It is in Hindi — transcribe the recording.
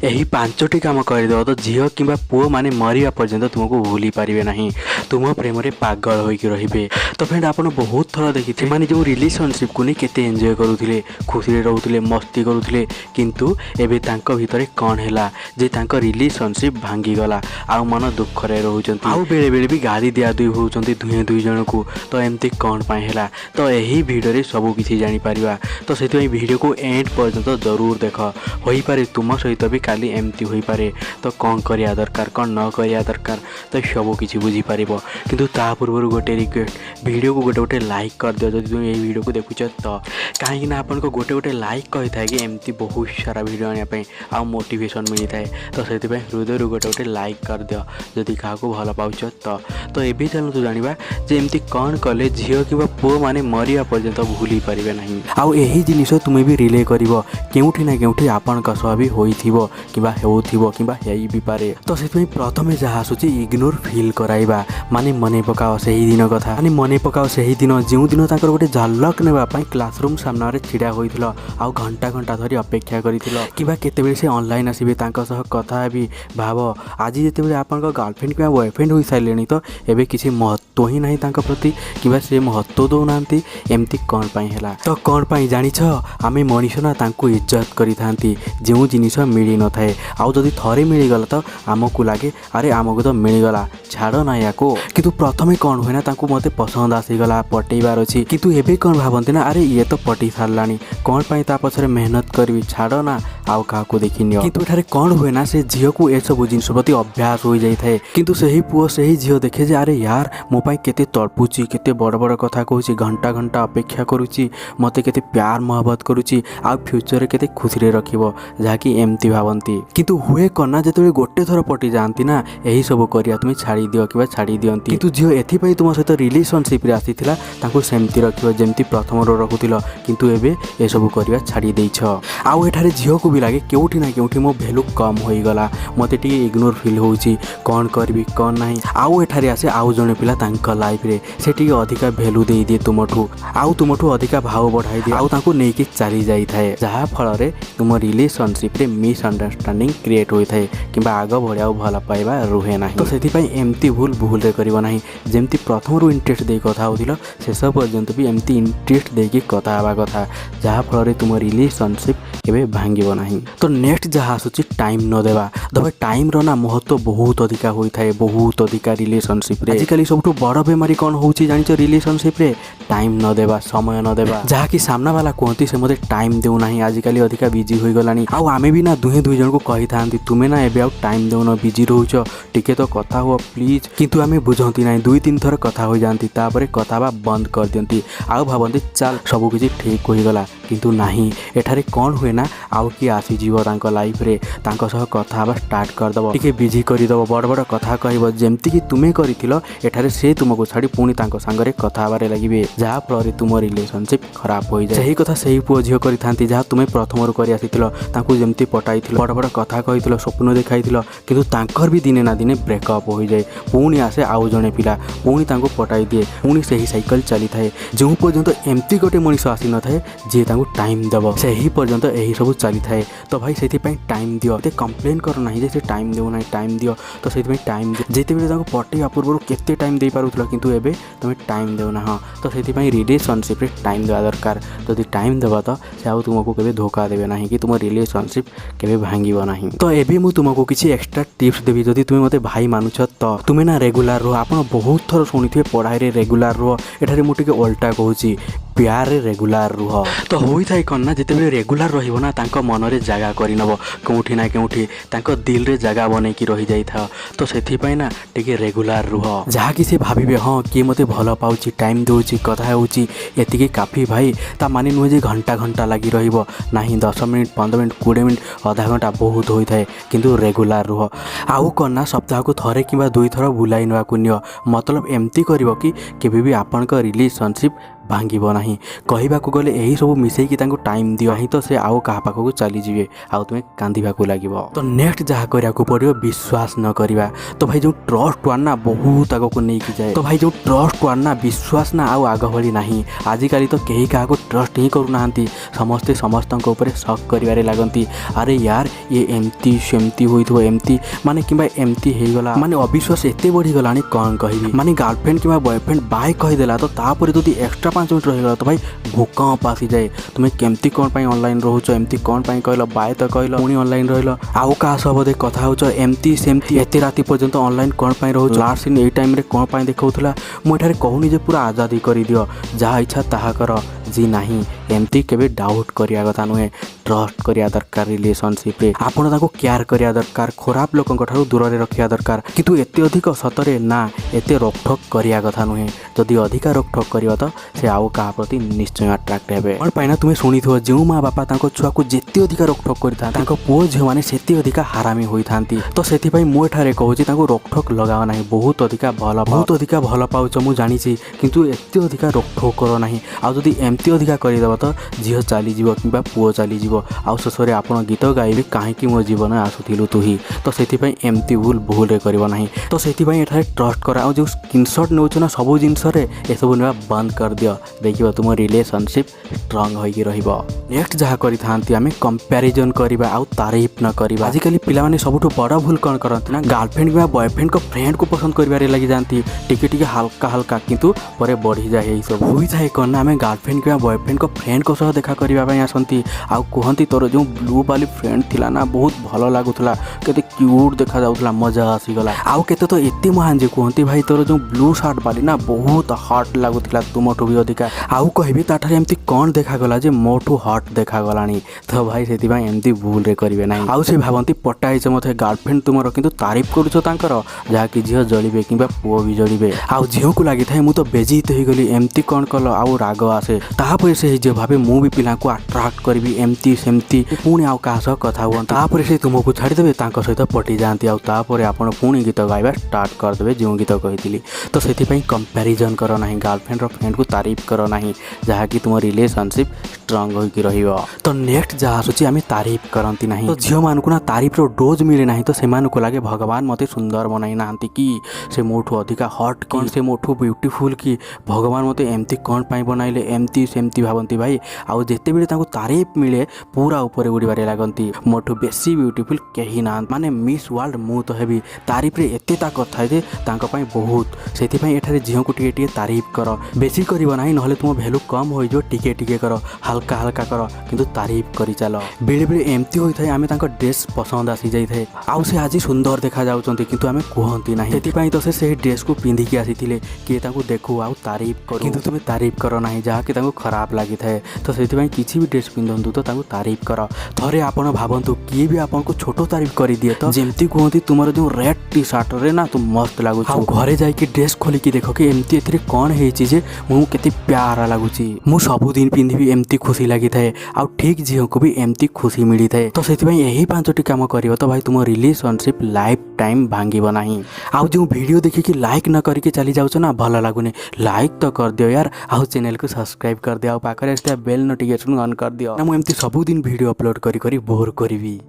यही पांचटी काम करदेव तो झील कि पुओ मैंने मरिया पर्यंत तुमको भूली पारे ना, तुम प्रेम में पागल होकर रे। तो फ्रेंड आप बहुत थर देखी मैंने जो रिलेशनशिप को नहीं केते एंजॉय करुले, खुशी रोते, मस्ती करुले, किंतु एबे तांको भितर कौन है जे तांको रिलेशनशिप भांगीगला आ मन दुखरे रोचंती, आउ बेले बेले भी गाली दिया दुई होउचंती दुहे दुई जन को। तो एमती कौन पाई है तो यही वीडियो रे सब किसी जानी परिबा। तो से वीडियो को एंड पर्यंत जरूर देख, होई पारे तुम सहित भी काली एमती होई पारे। तो कौन करिया दरकार कौन न करिया दरकार तो सब किसी बुझी पार। किंतु ता पूर्व गोटे रिक्वेस्ट, वीडियो को गोटे गोटे लाइक कर दियो जब तुम यही वीडियो को देखुच। तो कहीं आपन को गोटे गोटे लाइक कही था कि एमती बहुत सारा वीडियो आने आ मोटिवेशन मिलता है। तो से हृदय गोटे गोटे लाइक कर दियो जदि क्या भल पाच। तो ये चलते जाना जे एमती कौन कले झील कि पुओ मैंने मरिया पर्यंत भूली पारे ना। आउ यही जिनिस तुम्हें भी रिले कर केउठी ना केउठी आपण सह भी होइथिबो किबा हेउथिबो किबा हेई भी पारे। तो से प्रथमे जहाँ आसुची इग्नोर फील कराइबा, माने मने पकाओ सही दिन कथा, माने मने पकाओ सही दिन जो दिन ताकर गोटे झलक नेबा पई क्लासरूम सामने छिड़ा होइथिलो, आउ घंटा घंटा धरी अपेक्षा करिथिलो किबा केतेबेले से ऑनलाइन आसीबे तांका सह कथा हेबी। भाव आज जेतेबेले आपन गर्लफ्रेंड किबा बॉयफ्रेंड होई साइलेनी तो एबे किसी महत्व ही नहीं तांका प्रति किबा से महत्व दो नांती। एमती कौन पाई हैला तो कौन पाई जानिछ, आमे मनीष ना तांको इज्जत करि थांती जो जिनिस मिली न थाए। आउ जदि थरे मिलीगला तो आमको लगे अरे आमको तो मिलीगला छाड़ ना या को। किंतु प्रथमे कौन हुए ना तांको मते पसंद आसीगला पटेबार अछि, किंतु एबे कौन भावंती ना अरे ये तो पटी सारलानी कौन पाई ता पछरे मेहनत करबी छाड़ ना आउ का को देखिनियो। किंतु एठारे कौन हुए ना से झियो को ए सब जिनिस प्रति अभ्यास हो जाई थाए। किंतु सही पुओ सही झियो देखे जे अरे यार मो पाई केते तड़पुची, केते बड़ बड़ कथा कहूची, घंटा घंटा अपेक्षा करुची, मते केते प्यार मोहब्बत करुची, आ फ्यूचर केते खुशी रे रखिबो जाकी एमती भावंती। किंतु हुए कना जेते गोटे थर पटी जानती ना यही सब करिया तुम छाड़ी दियो किबा छाड़ी दियंती। किंतु झियो एथि पई तुम सहित रिलेशनशिप रे आसीथिला तांको सेमती रखिबो जेमती प्रथम रो रखुथिलो, किंतु एबे ए सब करिया छाड़ी देइछ। आउ एठारे झियो को भी लागे केउठी ना केउठी मो वैल्यू कम होई गला, मते टी इग्नोर फील होउची, कौन करबी कौन नाही। आउ एठारे आसे आउ जने पिला तांका लाइफ रे सेठी अधिका वैल्यू देई दिए तुमठू, आउ तुमठू अधिका भाव बढ़ाई दिए, आउ तांको नेकी चली जाई थाए, जहा फल रे तुम रिलेशनशिप रे मिसअंडरस्टैंडिंग क्रिएट होई थाए किबा आग बढ़िया भल पाइबा रुहे नाही। तो सेति पई एमती भूल भूल रे करिवो नाही, जेमती प्रथम रु इंटरेस्ट दे कथा होथिलो शेष पर्यंत भी एमती इंटरेस्ट देकी कथा आबा कथा, जहा फल रे तुम रिलेशनशिप केबे भांगिबो नाही। तो नेक्स्ट जहा आसुची टाइम न देबा। दबे टाइम रो ना महत्व बहुत अधिका होई थाए, बहुत अधिका रिलेशनशिप रे। आजिकली सबटू बड़ बेमारी कौन होउची जानिचो रिलेशनशिप रे, टाइम न देबा, समय न देबा। जहा कि सामना वाला कहती से मते टाइम देउ नाही, आजिकली अधिका बिजी होई गलानी। आउ आमे भी ना दुहे दुई जन को कहि थांती तुमे ना एबे आउ टाइम देउनो, बिजी रहउचो, टिके तो कथा हुआ प्लीज। किंतु आमे बुझंती नाही, दुई तीन थर कथा हो जानती तापरे कथा बा बंद कर दियंती, आउ भावंती चल सब किछि ठीक होई गला। किंतु नाही, एठारे कौन हुए ना आउ कि आसी जीव तांको लाइफ रे, तांको सह कथा बा स्टार्ट कर दबो, टिके बिजी करि दबो, बड़ बड़ कथा कहबो जेमती कि तुमे करिथिलो, एठारे से तुमको छाड़ी पुणी तांको संगरे कथा बारे लागिबे, जहा फल तुम रिलेशनशिप खराब हो जाए। सही कथा सही पुओ झियो करि थांती जहा तुमे प्रथम रु करि आसीथिलो, तांको जेमती पटाइथिलो, बड़ बड़ कथा कहिथिलो, स्वप्न देखाइथिलो, किंतु तांकर भी दिने ना दिने ब्रेकअप हो जाए। पुणी आसे आउ जणे पिला, पुणी तांको पटाई दिए, पुणी सही साइकल चली थाए। जो पर्यंत एमती गोटे मनीष आसी न थाए जे तांको टाइम देबो, सही पर्यंत यही सब चली थाए। तो भाई सेति पई टाइम दियो, ते कंप्लेन कर नाही जे से टाइम देउ नाही, टाइम दियो। तो सेति पई टाइम जेते बेले तांको पटेया पूर्व केते टाइम दे पारुथलो, किंतु एबे तुमे टाइम देउ ना। हां तो सेति पई रिलेशनशिप रे टाइम देवा दरकार। जदि टाइम देबा तो से आउ तुमको केबे धोखा देबे नाही कि तुम रिलेशनशिप केबे भांगिबो नाही। तो एबे मु तुमको किछि एक्स्ट्रा टिप्स देबी, जदि तुमे मते भाई मानुछ तो तुमे ना रेगुलर रहो। आपण बहुत थर सुनिथिबे पढ़ाई रे रेगुलर रहो, एठारे मु टिके उल्टा कहूची प्यार रे रेगुलर रुह। तो होई थाई कन ना जेतेबेले रेगुलर रहिबो ना तांको मन रे जागा करिनबो, कोउठी ना कोउठी तांको दिल रे जागा बनै कि रहि जाई था। तो सेथि पई ना टिके रेगुलर रुह, जहा कि से भाबिबे हां कि मते भलो पाउची, टाइम दोउची, कथा होउची, एतिके काफी भाई। ता माने नुहे जे घंटा घंटा लागि रहिबो नाही, 10 मिनिट 15 मिनिट 20 मिनिट आधा घंटा बहुत होई थाए, किंतु रेगुलर रुह। आउ कन ना सप्ताह को थरे किबा दुई थर बुलाई नवा कुनियो, मतलब एमती करिवो कि केबे भी आपनका रिलेशनशिप भांगिबो नाही। कहबाकू गले यही सब मिसेकी तांको टाइम दियो नहीं तो से आउ कहा पाखक चली जीवे आउ तुमे कांदीबाकू लागिबो। तो नेक्स्ट जहाँ करियाकू पड़ियो विश्वास न करिबा। तो भाई जो ट्रस्ट वार ना बहुत आगको नहीं कि जाए। तो भाई जो ट्रस्ट वार ना विश्वास ना आउ आग भली नाही। आजिकाली तो केही काहाको ट्रस्ट ही करू नाहंती, समस्ते समस्तक ऊपर शक करिवारे लागंती। अरे यार ये एमती सेमती होइथो एमती माने किबा एमती हे गला माने अविश्वास एते बढ़ी गलानी कौन कहिबी। माने गर्लफ्रेंड किबा बॉयफ्रेंड बाय कहि देला तो तापर जदी एक्स्ट्रा 5 मिनिट रहि गला तो भाई भूकंप आसी जाए। तुमे केमती कोन पई ऑनलाइन रहउछो एमती कोन पई कहलो बाय तो कहलो पुनी ऑनलाइन रहलो आउ का सब दे कथा होछो एमती सेमती एते राती पर्यंत ऑनलाइन कोन पई रहउछो लास्ट सीन एई टाइम रे कोन पई देखौथला। मो एठारे कहूनी जे पूरा आजादी करि दियो जहा इच्छा ताहा कर जी नहीं एमती केबे डाउट करिया कथा नुहे। ट्रस्ट करिया दरकार रिलेशनशिप रे आपण ताको केयर करिया दरकार खराब लोकन ठारू दूर रे रखिया दरकार किंतु एते अधिक सतरे ना एते रोकठोक करिया कथा नुहे। जदि अधिका रोकठोक करियो तो से आउ का प्रति निश्चय अट्रैक्ट हेबे। और पाइना तुमे सुनिथो जो माँ बापा तांको छुआ को जेते अधिका रोकठोक करिथा तांको पुओ झियो माने सेते अधिका हारामी होइथांती। तो सेति पई मो एठारे कहूची तांको रोकठोक लगाओ नाही। बहुत अधिका भल पाउछ मु जानिछि किंतु एते अधिका रोकठोक करो नाही। आ जदि एमती अधिका करि देबो तो झियो चली जीवो किबा पुओ चली जीवो आउ शेषरे आपण गीत गाइबे काहेकि मो जीवन आसुथिलु तुही। तो सेति पई एमती भूल रे करिवो नाही। तो सेति पई एठारे ट्रस्ट करा आ जो स्क्रीनशॉट नउछ ना सब जिंस रे ए सब नेबा बंद कर दियो देखिबो तुम रिलेशनशिप स्ट्रांग होई रहिबो। नेक्स्ट जहा करि थांती आमे कंपैरिजन करिबा आ तारीफ न करिबा। आजिकली पिला माने सबुठु बड़ा भूल कोन करंती ना गर्लफ्रेंड किबा बॉयफ्रेंड को फ्रेंड को पसंद करिबारे लागि जानती टिके हल्का हल्का किंतु परे बढ़ी जाए। यही सब होई थाए कोन ना आमे गर्लफ्रेंड किबा बॉयफ्रेंड को फ्रेंड को सह देखा करिबा पई आसंती आ कहंती तोर जो ब्लू वाली फ्रेंड थिला ना बहुत भलो लागुथला केते क्यूट देखा जाउथला मजा आसी गला। आउ केते तो एते महान जे कहंती भाई तोर जो ब्लू शर्ट वाली ना बहुत हॉट लागुथला तुमठु भी अधिका आउ कहबी ताठारे एमती कोन देखा गला जे मोठु हॉट देखा गलानी। तो भाई सेति भाई एमती भूल रे करिवे नाही। आउ से भाबंती पटाई जे मथे गर्लफ्रेंड तुमरो किंतु तारीफ करूछो तांकर जहा कि झियो जळिबे किबा पुओ भी जळिबे आउ झियो को लागि थाए मु तो बेजीत होई गली एमती कोन कलो आउ राग आसे तापर से जे भाबे मु भी पिला को अट्रैक्ट करबी एमती सेमती पुणी आउ का सह कथा हुआ तापर से तुमको छाड़ी देबे तांको सहित पटी जांती आउ तापर आपण पुणी गीत गाइबा स्टार्ट कर देबे जो गीत कहितली। तो सेति पई कंपैरिजन करो नाही गर्लफ्रेंड रो फ्रेंड को तारीफ करो नाही जहा कि तुम रिलेशनशिप स्ट्रांग होई कि रहिबो। तो नेक्स्ट जहा सोची आमे तारीफ करंती नाही। तो झियो मानकु ना तारीफ रो डोज मिले नाही तो सेमानकु लागे भगवान मते सुंदर बनाई नांती कि से मोठु अधिका हॉट कि से मोठु ब्यूटीफुल कि भगवान मते एमती कोन पई बनाइले एमती सेमती भाबंती भाई आउ जेते बेले तांको तारीफ मिले पूरा ऊपर उड़ीबारे लागंती मोठु बेसी ब्यूटीफुल केही ना माने मिस वर्ल्ड मु तो हेबी तारीफ रे एते ताकत थाए जे तांको पई बहुत सेति पई एठारे झियो को टिके तारीफ करो बेसी करिवो नाही नहले तुम वैल्यू कम होई जो टिके करो हल्का हल्का करो किंतु तारीफ करि चलो। बेले बेले एमती होई थाए आमे तांको ड्रेस पसंद आसी जाई थाए आउ से आजी सुंदर देखा जाउचंती किंतु आमे कहंती नाही सेति पई तो से ड्रेस को पिंधी के आसीथिले कि तांको देखु आउ तारीफ करू किंतु तुमे तारीफ करो नाही जहा कि तांको खराब लागि थाए। तो सेति पई किछि भी ड्रेस पिंधंतु तो तांको तारीफ करो। थरे आपण भाबंतु किए भी आपन को छोटो तारीफ करि दिए तो जेमती कहंती तुमरो जो रेड टी शर्ट रे ना तू मस्त लागु छ घरे जाई कि ड्रेस खोली कि देखो कि एमती एथरे कोन हे छि जे मु केते प्यारा लागु छी मु सब दिन पिंधिबी एमती खुशी लागि थाए आ ठीक झियो को भी एमती खुशी मिली थाए। तो सेति पई एही पांचटी काम करियो तो भाई तुम रिलेशनशिप लाइफ टाइम भांगिबो नाही। आ जो वीडियो देखि कि लाइक न करि के चली जाउछ ना भलो लागुने लाइक तो कर दियो यार आ चैनल को सब्सक्राइब कर दियो पाखरे बेल नोटिफिकेशन ऑन कर दियो ना मु एमती सब दिन वीडियो अपलोड करी बोर करबी।